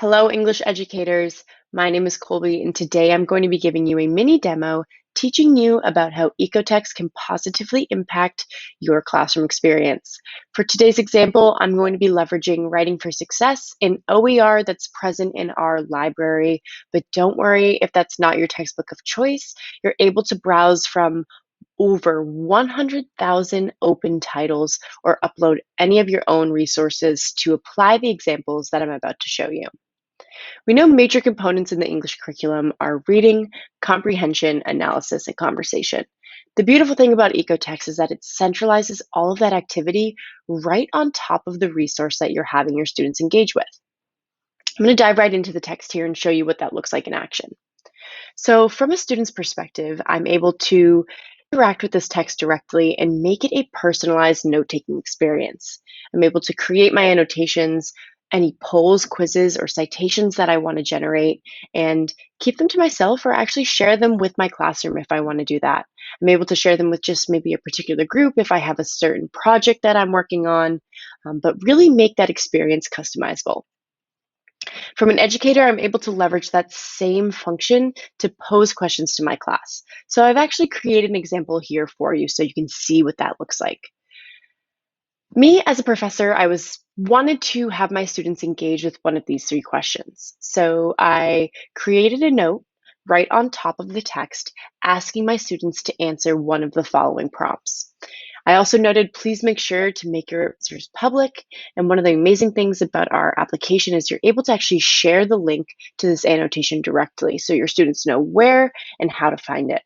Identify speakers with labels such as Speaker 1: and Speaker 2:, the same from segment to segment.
Speaker 1: Hello, English educators. My name is Kolby, and today I'm going to be giving you a mini demo teaching you about how ecotext can positively impact your classroom experience. For today's example, I'm going to be leveraging Writing for Success, an OER that's present in our library. But don't worry if that's not your textbook of choice. You're able to browse from over 100,000 open titles or upload any of your own resources to apply the examples that I'm about to show you. We know major components in the English curriculum are reading, comprehension, analysis, and conversation. The beautiful thing about ecotext is that it centralizes all of that activity right on top of the resource that you're having your students engage with. I'm going to dive right into the text here and show you what that looks like in action. So, from a student's perspective, I'm able to interact with this text directly and make it a personalized note taking experience. I'm able to create my annotations, any polls, quizzes, or citations that I want to generate, and keep them to myself or actually share them with my classroom if I want to do that. I'm able to share them with just maybe a particular group if I have a certain project that I'm working on, but really make that experience customizable. From an educator, I'm able to leverage that same function to pose questions to my class. So I've actually created an example here for you so you can see what that looks like. Me as a professor, I wanted to have my students engage with one of these three questions. So I created a note right on top of the text asking my students to answer one of the following prompts. I also noted, please make sure to make your answers public. And one of the amazing things about our application is you're able to actually share the link to this annotation directly so your students know where and how to find it.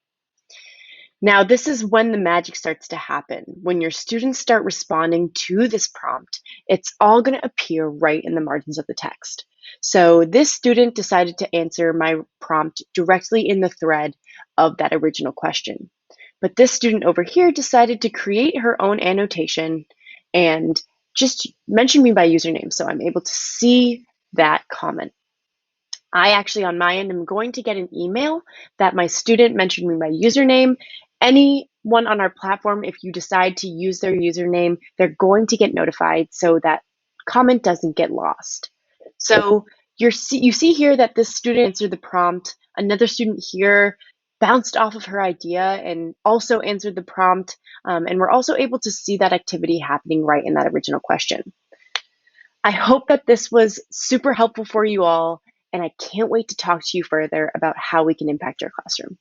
Speaker 1: Now, this is when the magic starts to happen. When your students start responding to this prompt, it's all going to appear right in the margins of the text. So this student decided to answer my prompt directly in the thread of that original question. But this student over here decided to create her own annotation and just mention me by username. So I'm able to see that comment. I actually, on my end, am going to get an email that my student mentioned me by username. Anyone on our platform, if you decide to use their username, they're going to get notified so that comment doesn't get lost. So you see here that this student answered the prompt. Another student here bounced off of her idea and also answered the prompt. And we're also able to see that activity happening right in that original question. I hope that this was super helpful for you all, and I can't wait to talk to you further about how we can impact your classroom.